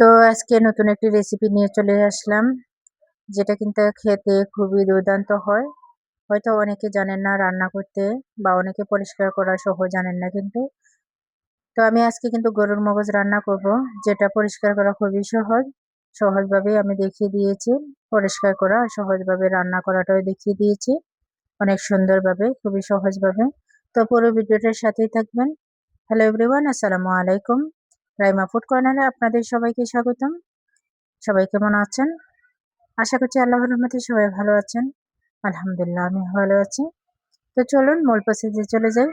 তো আজকে নতুন একটি রেসিপি নিয়ে চলে আসলাম, যেটা কিন্তু খেতে খুবই দুর্দান্ত হয়। হয়তো অনেকে জানেন না রান্না করতে বা অনেকে পরিষ্কার করা সহ জানেন না কিন্তু। তো আমি আজকে কিন্তু গরুর মগজ রান্না করব, যেটা পরিষ্কার করা খুবই সহজ। সহজভাবে আমি দেখিয়ে দিয়েছি পরিষ্কার করা, সহজভাবে রান্না করাটাও দেখিয়ে দিয়েছি অনেক সুন্দরভাবে, খুবই সহজভাবে। তো পুরো ভিডিওটার সাথেই থাকবেন। হ্যালো এভরিওয়ান, আসসালামু আলাইকুম। রাইমা ফুড কর্নারে আপনাদের সবাইকে স্বাগতম। সবাই কেমন আছেন? আশা করছি আল্লাহর রহমতে সবাই ভালো আছেন। আলহামদুলিল্লাহ আমি ভালো আছি। তো চলুন মূল প্রসেসে চলে যাই।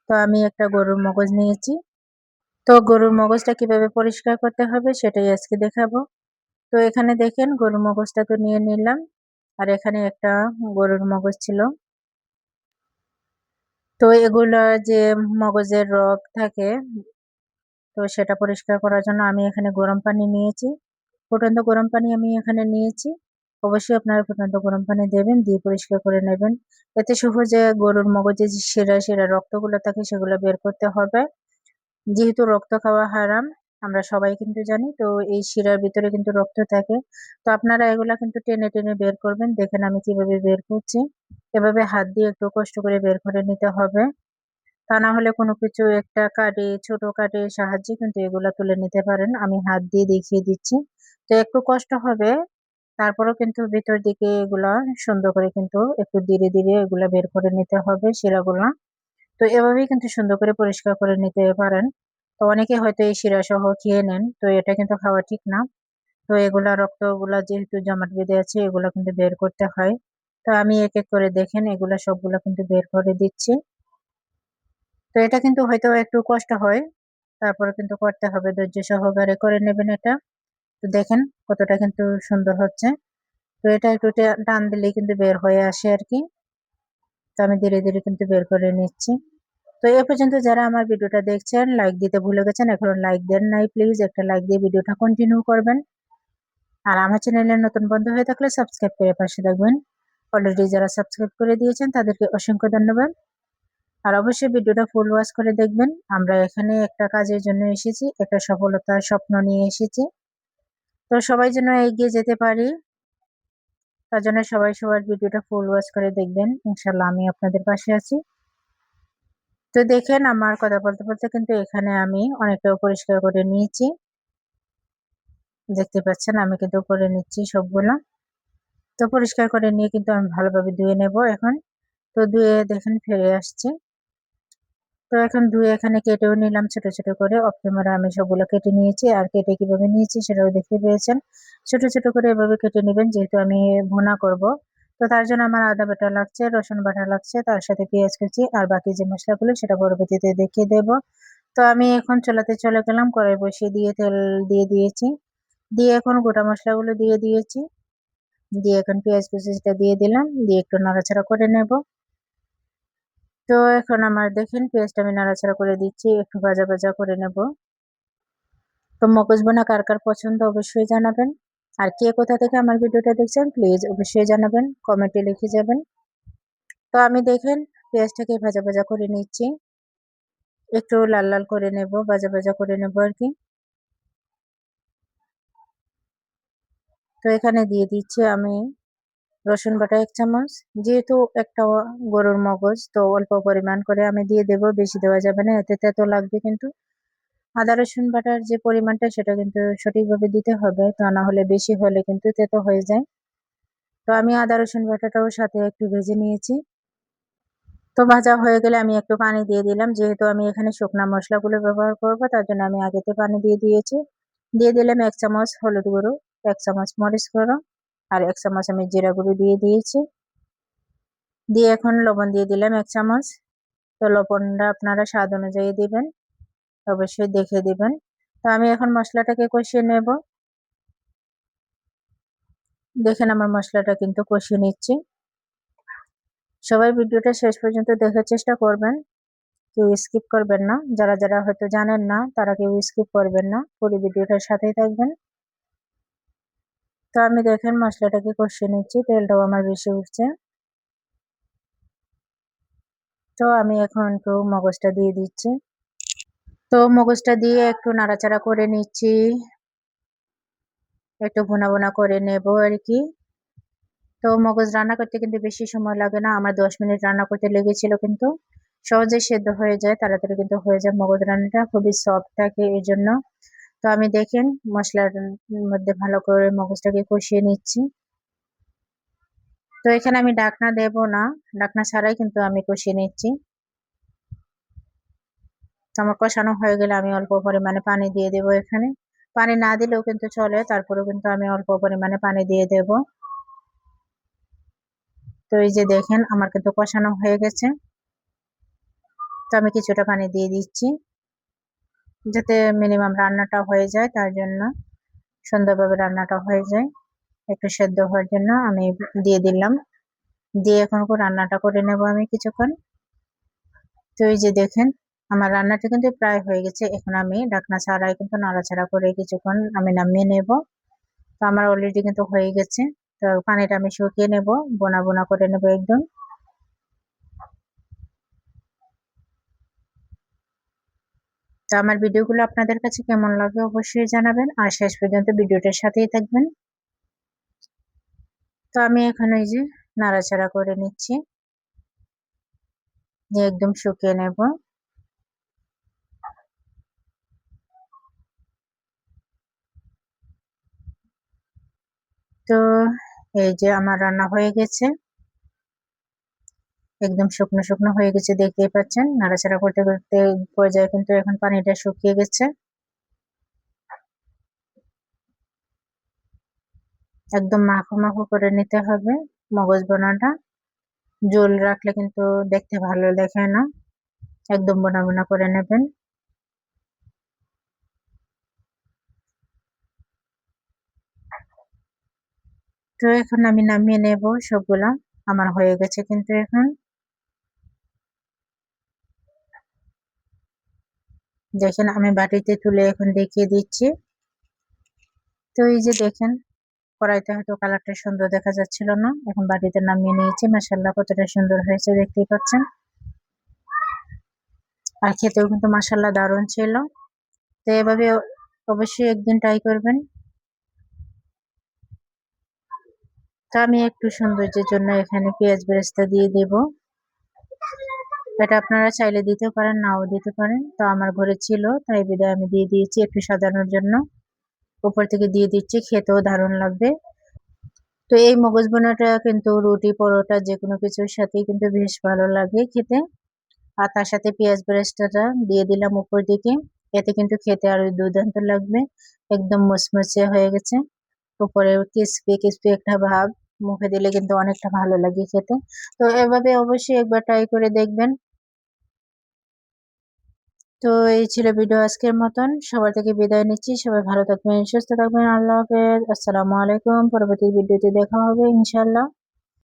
তো আমি একটা গরুর মগজ নিয়েছি। তো গরুর মগজটা কিভাবে পরিষ্কার করতে হবে সেটাই আজকে দেখাবো। তো এখানে দেখেন গরুর মগজটা তো নিয়ে নিলাম। আর এখানে একটা গরুর মগজ ছিল। তো এগুলা যে মগজের রগ থাকে, তো সেটা পরিষ্কার করার জন্য আমি এখানে গরম পানি নিয়েছি। ফুটন্ত গরম পানি আমি এখানে নিয়েছি। অবশ্যই আপনারা ফুটন্ত গরম পানি দেবেন, দিয়ে পরিষ্কার করে নেবেন। এতে সহজে গরুর মগজে যে শিরা রক্তগুলো থাকে সেগুলো বের করতে হবে। যেহেতু রক্ত খাওয়া হারাম, আমরা সবাই কিন্তু জানি। তো এই শিরার ভিতরে কিন্তু রক্ত থাকে। তো আপনারা এগুলা কিন্তু টেনে টেনে বের করবেন। দেখেন আমি কিভাবে বের করছি। এভাবে হাত দিয়ে একটু কষ্ট করে বের করে নিতে হবে। তা না হলে কোনো কিছু একটা কাঠি, ছোট কাঠির সাহায্যে কিন্তু এগুলা তুলে নিতে পারেন। আমি হাত দিয়ে দেখিয়ে দিচ্ছি। তো একটু কষ্ট হবে, তারপরেও কিন্তু ভিতর দিকে এগুলা সুন্দর করে কিন্তু একটু ধীরে ধীরে এগুলা বের করে নিতে হবে শিরাগুলা। তো এভাবেই কিন্তু সুন্দর করে পরিষ্কার করে নিতে পারেন। তো অনেকে হয়তো এই শিরা সহ খেয়ে নেন, তো এটা কিন্তু খাওয়া ঠিক না। তো এগুলা রক্তগুলা যেহেতু জমাট বেঁধে আছে, এগুলা কিন্তু বের করতে হয়। তো আমি এক এক করে দেখেন এগুলা সবগুলা কিন্তু বের করে দিচ্ছি। তো এটা কিন্তু হয়তো একটু কষ্ট হয়, তারপরে কিন্তু করতে হবে, ধৈর্য সহকারে করে নেবেন এটা। তো দেখেন কতটা কিন্তু সুন্দর হচ্ছে। তো এটা একটু টান দিলেই কিন্তু বের হয়ে আসে আর কি। তো আমি ধীরে ধীরে কিন্তু বের করে নিচ্ছি। তো এ পর্যন্ত যারা আমার ভিডিওটা দেখছেন, লাইক দিতে ভুলে গেছেন, এখনো লাইক দেন নাই, প্লিজ একটা লাইক দিয়ে ভিডিওটা কন্টিনিউ করবেন। আর আমার চ্যানেলে নতুন বন্ধু হয়ে থাকলে সাবস্ক্রাইব করে পাশে থাকবেন। অলরেডি যারা সাবস্ক্রাইব করে দিয়েছেন তাদেরকে অসংখ্য ধন্যবাদ। আর অবশ্যই ভিডিওটা ফুল ওয়াচ করে দেখবেন। আমরা এখানে একটা কাজের জন্য এসেছি, একটা সফলতার স্বপ্ন নিয়ে এসেছি। তো সবাই যেন এগিয়ে যেতে পারি, তার জন্য সবাই সবার ভিডিওটা ফুল ওয়াচ করে দেখবেন। ইনশাল্লাহ আমি আপনাদের পাশে আছি। তো দেখেন আমার কথা বলতে বলতে কিন্তু এখানে আমি অনেকটা পরিষ্কার করে নিয়েছি। দেখতে পাচ্ছেন আমি কিন্তু করে নিচ্ছি সবগুলো। তো পরিষ্কার করে নিয়ে কিন্তু আমি ভালোভাবে ধুয়ে নেব এখন। তো ধুয়ে দেখেন ফিরে আসছি। তো এখন ধুয়ে এখানে কেটেও নিলাম ছোট ছোট করে। অফ ক্যামেরা আমি সবগুলো কেটে নিয়েছি, আর কেটে কিভাবে নিয়েছি সেটাও দেখতে পেয়েছেন। ছোট ছোট করে এভাবে কেটে নেবেন, যেহেতু আমি ভুনা করব। তো তার জন্য আমার আদা বাটা লাগছে, রসুন বাটা লাগছে, তার সাথে পেঁয়াজ কুচি আর বাকি যে মশলাগুলো সেটা পরবর্তীতে দেখিয়ে দেব। তো আমি এখন চুলাতে চলে গেলাম, কড়াই বসিয়ে দিয়ে তেল দিয়ে দিয়েছি। দিয়ে এখন গোটা মশলাগুলো দিয়ে দিয়েছি। দিয়ে এখন পেঁয়াজ কুচিটা দিয়ে দিলাম, দিয়ে একটু নাড়াচাড়া করে নেব। তো এখন আমার দেখেন পেঁয়াজটা আমি নাড়াচাড়া করে দিচ্ছি, একটু ভাজা ভাজা করে নেব। তো মগজ বোনা কার কার পছন্দ অবশ্যই জানাবেন। আর কে কোথা থেকে আমার ভিডিওটা দেখছেন প্লিজ অবশ্যই জানাবেন, কমেন্টে লিখে যাবেন। তো আমি দেখেন পেঁয়াজটাকে ভাজা ভাজা করে নিচ্ছি, একটু লাল লাল করে নেব, ভাজা ভাজা করে নেব আর কি। তো এখানে দিয়ে দিচ্ছি আমি রসুন বাটা 1 চামচ। যেহেতু একটা গরুর মগজ, তো অল্প পরিমাণ করে আমি দিয়ে দেব, বেশি দেওয়া যাবে না, এতে তেতো লাগবে কিন্তু। আদা রসুন বাটার যে পরিমাণটা সেটা কিন্তু সঠিকভাবে দিতে হবে, তা না হলে বেশি হলে কিন্তু তেতো হয়ে যায়। তো আমি আদা রসুন বাটাটাও সাথে একটু ভেজে নিয়েছি। তো ভাজা হয়ে গেলে আমি একটু পানি দিয়ে দিলাম, যেহেতু আমি এখানে শুকনা মশলাগুলো ব্যবহার করব, তার জন্য আমি আগেতে পানি দিয়ে দিয়েছি। দিয়ে দিলাম 1 চামচ হলুদ গুঁড়ো, 1 চামচ মরিচ গুঁড়ো, আর 1 চামচ আমি জিরা গুঁড়ো দিয়ে দিয়েছি। দিয়ে এখন লবণ দিয়ে দিলাম 1 চামচ। তো লবণটা আপনারা স্বাদ অনুযায়ী দিবেন, অবশ্যই দেখে দিবেন। তো আমি এখন মশলাটাকে কষিয়ে নেব। দেখেন আমার মশলাটা কিন্তু কষিয়ে নিচ্ছি। সবাই ভিডিওটা শেষ পর্যন্ত দেখার চেষ্টা করবেন, কেউ স্কিপ করবেন না। যারা যারা হয়তো জানেন না তারা কেউ স্কিপ করবেন না, পুরো ভিডিওটার সাথেই থাকবেন। তো আমি দেখেন মশলাটাকে কষিয়ে নিচ্ছি, তেলটাও আমার বেশি উঠছে। তো আমি এখন একটু মগজটা দিয়ে দিচ্ছি। তো মগজটা দিয়ে একটু নাড়াচাড়া করে নিচ্ছি। একটু ভুনা ভুনা করে নেব আর কি। তো মগজ রান্না করতে কিন্তু বেশি সময় লাগে না, আমার 10 মিনিট রান্না করতে লেগেছিল, কিন্তু সহজেই সেদ্ধ হয়ে যায়, তাড়াতাড়ি কিন্তু হয়ে যায়। মগজ রান্নাটা খুবই সফট থাকে এই জন্য। তো আমি দেখেন মশলার মধ্যে ভালো করে মগজটাকে কষিয়ে নিচ্ছি। তো এখানে আমি ঢাকনা দেব না, ঢাকনা ছাড়াই কিন্তু আমি কষিয়ে নিচ্ছি। তো আমার কষানো হয়ে গেলে আমি অল্প পরিমাণে পানি দিয়ে দেব এখানে। পানি না দিলেও কিন্তু চলে, তারপরেও কিন্তু আমি অল্প পরিমাণে পানি দিয়ে দেব। তো এই যে দেখেন আমার কিন্তু কষানো হয়ে গেছে। তো আমি কিছুটা পানি দিয়ে দিচ্ছি যাতে মিনিমাম রান্নাটা হয়ে যায়, তার জন্য সুন্দরভাবে রান্নাটা হয়ে যায়, একটু সেদ্ধ হওয়ার জন্য আমি দিয়ে দিলাম। দিয়ে এখন রান্নাটা করে নেব আমি কিছুক্ষণ। তো এই যে দেখেন আমার রান্নাটা কিন্তু প্রায় হয়ে গেছে, এখন আমি ঢাকনা ছাড়াই কিন্তু নাড়াচাড়া করে কিছুক্ষণ আমি নামিয়ে নেব। তো আমার অলরেডি কিন্তু হয়ে গেছে। তো পানিটা আমি শুকিয়ে নেব, বোনা বোনা করে নেব একদম। তো আমার ভিডিওগুলো আপনাদের কাছে কেমন লাগে অবশ্যই জানাবেন, আর শেষ পর্যন্ত ভিডিওটার সাথেই থাকবেন। তো আমি এখন এই যে নাড়াচাড়া করে নিচ্ছি, দিয়ে একদম শুকিয়ে নেব। তো এই যে আমার রান্না হয়ে গেছে, একদম শুকনো শুকনো হয়ে গেছে, দেখতেই পাচ্ছেন। নাড়াচাড়া করতে করতে পর্যায়ে কিন্তু এখন পানিটা শুকিয়ে গেছে। একদম মাখো মাখো করে নিতে হবে মগজ বোনাটা, ঝোল রাখলে কিন্তু দেখতে ভালো দেখায় না, একদম বোনা বোনা করে নেবেন। তো এখন আমি নামিয়ে নেব সবগুলা, আমার হয়ে গেছে কিন্তু এখন। দেখেন আমি বাটিতে তুলে এখন দেখিয়ে দিচ্ছি। তো এই যে দেখেন কড়াইতে হয়তো কালারটা সুন্দর দেখা যাচ্ছিল না, এখন বাটিতে নামিয়ে নিয়েছি। মাশাআল্লাহ কতটা সুন্দর হয়েছে দেখতেই পাচ্ছেন, আর খেতেও কিন্তু মাশাআল্লাহ দারুণ ছিল। তো এভাবে অবশ্যই একদিন ট্রাই করবেন। তো আমি একটু সৌন্দর্যের জন্য এখানে পেঁয়াজ বেরেস্তা দিয়ে দেব, এটা আপনারা চাইলে দিতে পারেন, নাও দিতে পারেন। তো আমার ঘরে ছিল তাই বিধায় আমি দিয়ে দিয়েছি একটু সাজানোর জন্য, উপর থেকে দিয়ে দিচ্ছি, খেতেও দারুণ লাগবে। তো এই মগজ বোনাটা কিন্তু রুটি পরোটা যে কোনো কিছুর সাথেই কিন্তু বেশ ভালো লাগে খেতে। আর তার সাথে পেঁয়াজ বেরেস্তাটা দিয়ে দিলাম উপর দিকে, এতে কিন্তু খেতে আরো দুর্দান্ত লাগবে। একদম মুচমুচে হয়ে গেছে, উপরে ক্রিসপি ক্রিসপি একটা ভাব, মুখে দিলে কিন্তু অনেকটা ভালো লাগে খেতে। তো এভাবে অবশ্যই একবার ট্রাই করে দেখবেন। তো এই ছিল ভিডিও আজকের মতন, সবার থেকে বিদায় নিচ্ছি। সবাই ভালো থাকবেন, সুস্থ থাকবেন। আল্লাহ হাফেজ, আসসালামু আলাইকুম। পরবর্তী ভিডিওতে দেখা হবে ইনশাল্লাহ।